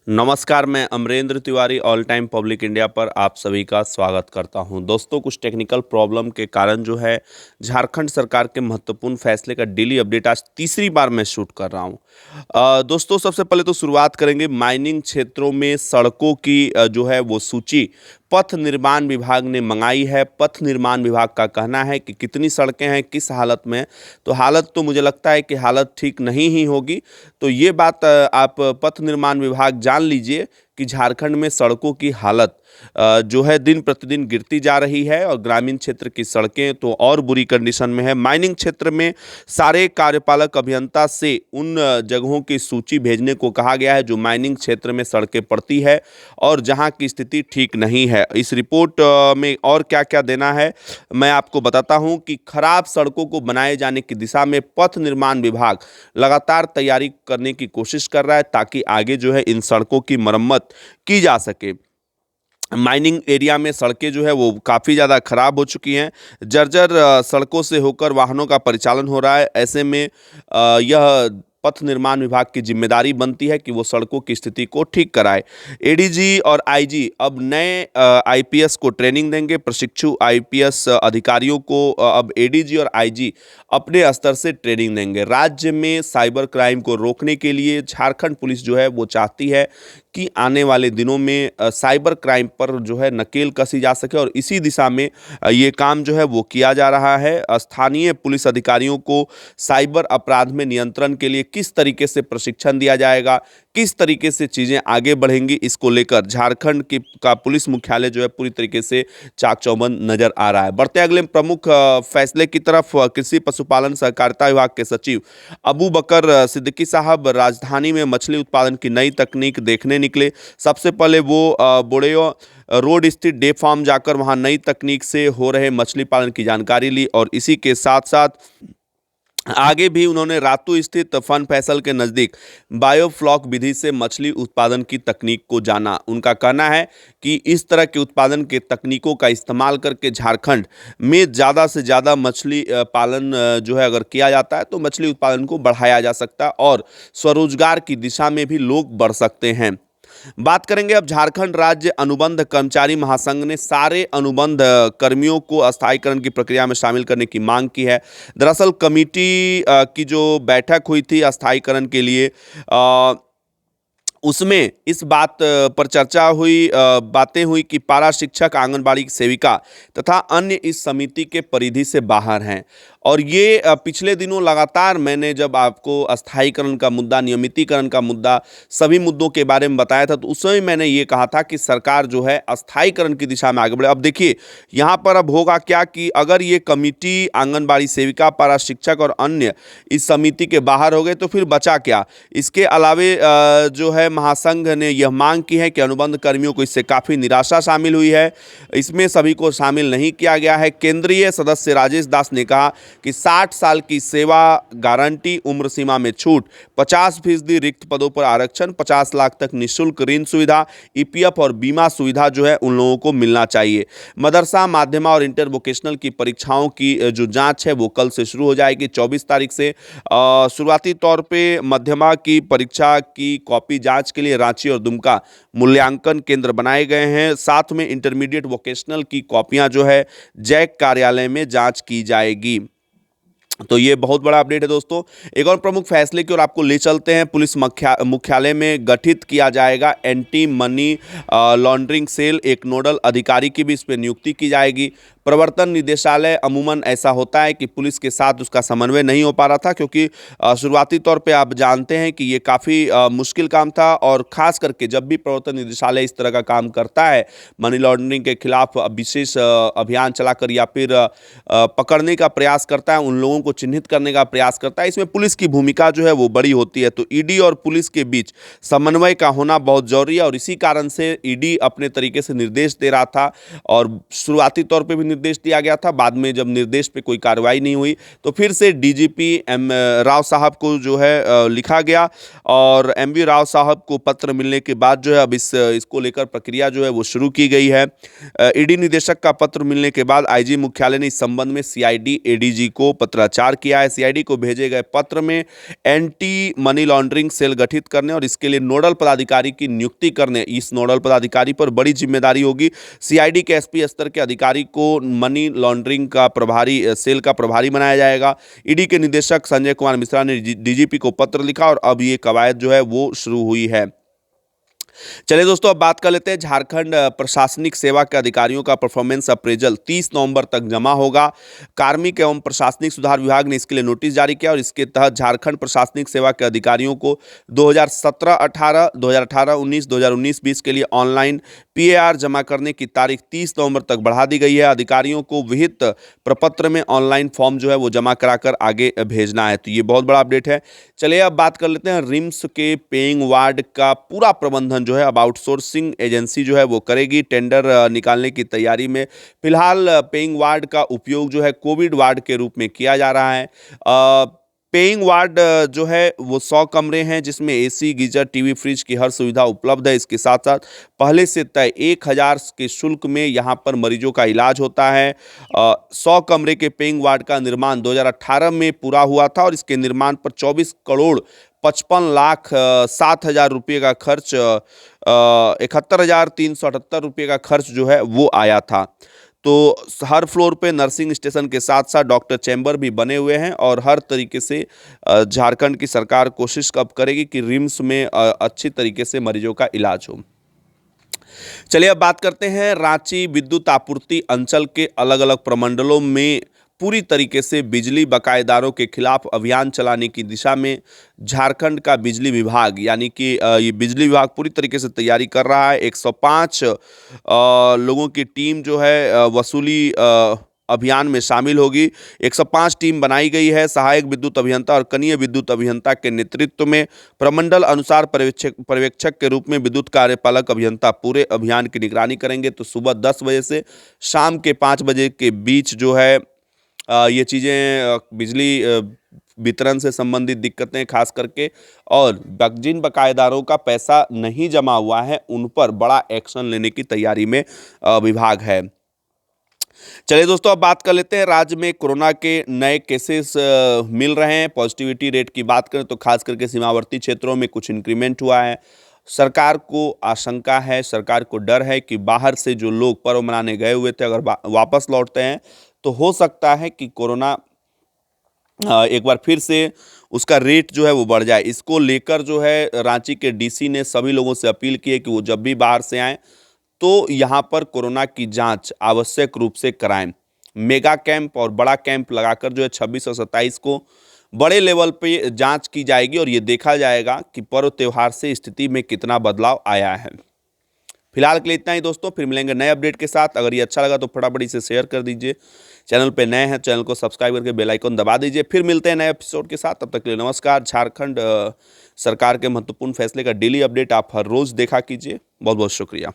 नमस्कार, मैं Amrendra Tiwari all time public India पर आप सभी का स्वागत करता हूं। दोस्तों, कुछ टेक्निकल प्रॉब्लम के कारण जो है झारखंड सरकार के महत्वपूर्ण फैसले का डेली अपडेट आज तीसरी बार मैं शूट कर रहा हूं। दोस्तों, सबसे पहले तो शुरुआत करेंगे माइनिंग क्षेत्रों में सड़कों की जो है वो सूची पथ निर्माण विभाग ने मंगाई है। पथ निर्माण विभाग का कहना है कि कितनी सड़कें हैं, किस हालत में, तो हालत तो मुझे लगता है कि हालत ठीक नहीं ही होगी। तो ये बात आप पथ निर्माण विभाग जान लीजिए कि झारखंड में सड़कों की हालत जो है दिन प्रतिदिन गिरती जा रही है और ग्रामीण क्षेत्र की सड़कें तो और बुरी कंडीशन में है। माइनिंग क्षेत्र में सारे कार्यपालक अभियंता से उन जगहों की सूची भेजने को कहा गया है जो माइनिंग क्षेत्र में सड़कें पड़ती है और जहां की स्थिति ठीक नहीं है। इस रिपोर्ट में और क्या क्या देना है मैं आपको बताता हूं कि खराब सड़कों को बनाए जाने की दिशा में पथ निर्माण विभाग लगातार तैयारी करने की कोशिश कर रहा है ताकि आगे जो है इन सड़कों की मरम्मत की जा सके। माइनिंग एरिया में सड़कें जो है वो काफ़ी ज़्यादा खराब हो चुकी हैं। जर्जर सड़कों से होकर वाहनों का परिचालन हो रहा है। ऐसे में यह पथ निर्माण विभाग की जिम्मेदारी बनती है कि वो सड़कों की स्थिति को ठीक कराए। एडीजी और आईजी अब नए आईपीएस को ट्रेनिंग देंगे। प्रशिक्षु आईपीएस अधिकारियों को अब एडीजी और आईजी अपने स्तर से ट्रेनिंग देंगे। राज्य में साइबर क्राइम को रोकने के लिए झारखंड पुलिस जो है वो चाहती है कि आने वाले दिनों में साइबर क्राइम पर जो है नकेल कसी जा सके और इसी दिशा में ये काम जो है वो किया जा रहा है। स्थानीय पुलिस अधिकारियों को साइबर अपराध में नियंत्रण के लिए किस तरीके से प्रशिक्षण दिया जाएगा, किस तरीके से चीज़ें आगे बढ़ेंगी, इसको लेकर झारखंड का पुलिस मुख्यालय जो है पूरी तरीके से चाक चौबंद नजर आ रहा है। बढ़ते अगले प्रमुख फैसले की तरफ। कृषि पशुपालन सहकारिता विभाग के सचिव अबू बकर सिद्दीकी साहब राजधानी में मछली उत्पादन की नई तकनीक देखने निकले। सबसे पहले वो बोड़ेयो रोड स्थित डे फार्म जाकर वहां नई तकनीक से हो रहे मछली पालन की जानकारी ली और इसी के साथ साथ आगे भी उन्होंने रातू स्थित फन फैसल के नज़दीक बायोफ्लॉक विधि से मछली उत्पादन की तकनीक को जाना। उनका कहना है कि इस तरह के उत्पादन के तकनीकों का इस्तेमाल करके झारखंड में ज़्यादा से ज़्यादा मछली पालन जो है अगर किया जाता है तो मछली उत्पादन को बढ़ाया जा सकता है और स्वरोजगार की दिशा में भी लोग बढ़ सकते हैं। बात करेंगे अब झारखंड राज्य अनुबंध कर्मचारी महासंघ ने सारे अनुबंध कर्मियों को अस्थायीकरण की प्रक्रिया में शामिल करने की मांग की है। दरअसल कमेटी की जो बैठक हुई थी अस्थायीकरण के लिए उसमें इस बात पर चर्चा हुई, बातें हुई कि पारा शिक्षक, आंगनबाड़ी सेविका तथा अन्य इस समिति के परिधि से बाहर हैं और ये पिछले दिनों लगातार मैंने जब आपको अस्थायीकरण का मुद्दा, नियमितीकरण का मुद्दा, सभी मुद्दों के बारे में बताया था तो उस समय मैंने ये कहा था कि सरकार जो है अस्थायीकरण की दिशा में आगे बढ़े। अब देखिए यहाँ पर अब होगा क्या कि अगर ये कमेटी आंगनबाड़ी सेविका, पारा शिक्षक और अन्य इस समिति के बाहर हो गए तो फिर बचा क्या। इसके अलावे जो है महासंघ ने यह मांग की है कि अनुबंध कर्मियों को इससे काफ़ी निराशा शामिल हुई है, इसमें सभी को शामिल नहीं किया गया है। केंद्रीय सदस्य राजेश दास ने कहा कि 60 साल की सेवा गारंटी, उम्र सीमा में छूट, 50% रिक्त पदों पर आरक्षण, 50 लाख तक निःशुल्क ऋण सुविधा, ईपीएफ और बीमा सुविधा जो है उन लोगों को मिलना चाहिए। मदरसा, माध्यमा और इंटर वोकेशनल की परीक्षाओं की जो जांच है वो कल से शुरू हो जाएगी 24 तारीख से। शुरुआती तौर पे मध्यमा की परीक्षा की कॉपी जांच के लिए रांची और दुमका मूल्यांकन केंद्र बनाए गए हैं। साथ में इंटरमीडिएट वोकेशनल की कॉपियां जो है जैक कार्यालय में जांच की जाएगी। तो ये बहुत बड़ा अपडेट है दोस्तों। एक और प्रमुख फैसले की ओर आपको ले चलते हैं। पुलिस मुख्यालय में गठित किया जाएगा एंटी मनी लॉन्ड्रिंग सेल, एक नोडल अधिकारी की भी इस पर नियुक्ति की जाएगी। प्रवर्तन निदेशालय, अमूमन ऐसा होता है कि पुलिस के साथ उसका समन्वय नहीं हो पा रहा था क्योंकि शुरुआती तौर पे आप जानते हैं कि ये काफ़ी मुश्किल काम था और ख़ास करके जब भी प्रवर्तन निदेशालय इस तरह का काम करता है, मनी लॉन्ड्रिंग के खिलाफ विशेष अभियान चलाकर या फिर पकड़ने का प्रयास करता है, उन लोगों को चिन्हित करने का प्रयास करता है, इसमें पुलिस की भूमिका जो है वो बड़ी होती है। तो ईडी और पुलिस के बीच समन्वय का होना बहुत ज़रूरी है और इसी कारण से ईडी अपने तरीके से निर्देश दे रहा था और शुरुआती तौर पर भी निर्देश दिया गया था। बाद में जब निर्देश पे कोई कार्रवाई नहीं हुई तो फिर से डीजीपी राव साहब को जो है लिखा गया और एमवी राव साहब को पत्र मिलने के बाद जो है अब इसको लेकर प्रक्रिया जो है वो शुरू की गई है। ईडी निदेशक का पत्र मिलने के बाद आईजी मुख्यालय ने इस संबंध में सीआईडी एडीजी को पत्राचार किया है। सीआईडी को भेजे गए पत्र में एंटी मनी लॉन्ड्रिंग सेल गठित करने और इसके लिए नोडल पदाधिकारी की नियुक्ति करने, इस नोडल पदाधिकारी पर बड़ी जिम्मेदारी होगी। सीआईडी के एसपी स्तर के अधिकारी को मनी लॉन्ड्रिंग का प्रभारी सेल का प्रभारी बनाया जाएगा। ईडी के निदेशक संजय कुमार मिश्रा ने डीजीपी को पत्र लिखा और अब ये कवायद जो है वो शुरू हुई है। चलिए दोस्तों, अब बात कर लेते हैं झारखंड प्रशासनिक सेवा के अधिकारियों का परफॉर्मेंस अप्रेजल 30 नवंबर तक जमा होगा। कार्मिक एवं प्रशासनिक सुधार विभाग ने इसके लिए नोटिस जारी किया और इसके तहत झारखंड प्रशासनिक सेवा के अधिकारियों को 2017-18, 2018-19, 2019-20 के लिए ऑनलाइन पीएआर जमा करने की तारीख 30 नवंबर तक बढ़ा दी गई है। अधिकारियों को विहित प्रपत्र में ऑनलाइन फॉर्म जो है वो जमा कराकर आगे भेजना है। तो ये बहुत बड़ा अपडेट है। चलिए अब बात कर लेते हैं रिम्स के पेइंग वार्ड का पूरा प्रबंधन जो है अब आउटसोर्सिंग एजेंसी जो है वो करेगी। टेंडर निकालने की तैयारी में फिलहाल पेइंग वार्ड का उपयोग जो है कोविड वार्ड के रूप में किया जा रहा है। पेइंग वार्ड जो है वो 100 कमरे हैं जिसमें एसी, गीजर, टीवी, फ्रिज की हर सुविधा उपलब्ध है। इसके साथ साथ पहले से तय 1000 के शुल्क में यहाँ पर मरीजों का इलाज होता है। 100 कमरे के पेइंग वार्ड का निर्माण 2018 में पूरा हुआ था और इसके निर्माण पर 24 करोड़ 55 लाख 7,000 रुपये का खर्च 71,378 रुपये का खर्च जो है वो आया था। तो हर फ्लोर पे नर्सिंग स्टेशन के साथ साथ डॉक्टर चैम्बर भी बने हुए हैं और हर तरीके से झारखंड की सरकार कोशिश कब करेगी कि रिम्स में अच्छी तरीके से मरीजों का इलाज हो। चलिए अब बात करते हैं रांची विद्युत आपूर्ति अंचल के अलग अलग प्रमंडलों में पूरी तरीके से बिजली बकायेदारों के खिलाफ अभियान चलाने की दिशा में झारखंड का बिजली विभाग यानी कि ये बिजली विभाग पूरी तरीके से तैयारी कर रहा है। 105 लोगों की टीम जो है वसूली अभियान में शामिल होगी। 105 टीम बनाई गई है। सहायक विद्युत अभियंता और कनीय विद्युत अभियंता के नेतृत्व में प्रमंडल अनुसार पर्यवेक्षक के रूप में विद्युत कार्यपालक अभियंता पूरे अभियान की निगरानी करेंगे। तो सुबह 10 बजे से शाम के 5 बजे के बीच जो है ये चीज़ें बिजली वितरण से संबंधित दिक्कतें खास करके और जिन बकायेदारों का पैसा नहीं जमा हुआ है उन पर बड़ा एक्शन लेने की तैयारी में विभाग है। चलिए दोस्तों, अब बात कर लेते हैं राज्य में कोरोना के नए केसेस मिल रहे हैं। पॉजिटिविटी रेट की बात करें तो खास करके सीमावर्ती क्षेत्रों में कुछ इंक्रीमेंट हुआ है। सरकार को आशंका है, सरकार को डर है कि बाहर से जो लोग पर्व मनाने गए हुए थे अगर वापस लौटते हैं तो हो सकता है कि कोरोना एक बार फिर से उसका रेट जो है वो बढ़ जाए। इसको लेकर जो है रांची के डीसी ने सभी लोगों से अपील की है कि वो जब भी बाहर से आएँ तो यहाँ पर कोरोना की जांच आवश्यक रूप से कराएं। मेगा कैंप और बड़ा कैंप लगाकर जो है 26 और 27 को बड़े लेवल पे जांच की जाएगी और ये देखा जाएगा कि पर्व त्यौहार से स्थिति में कितना बदलाव आया है। फिलहाल के लिए इतना ही दोस्तों, फिर मिलेंगे नए अपडेट के साथ। अगर ये अच्छा लगा तो फटाफट इसे शेयर कर दीजिए। चैनल पे नए हैं चैनल को सब्सक्राइब करके बेल आइकन दबा दीजिए। फिर मिलते हैं नए एपिसोड के साथ, तब तक के लिए नमस्कार। झारखंड सरकार के महत्वपूर्ण फैसले का डेली अपडेट आप हर रोज़ देखा कीजिए। बहुत बहुत शुक्रिया।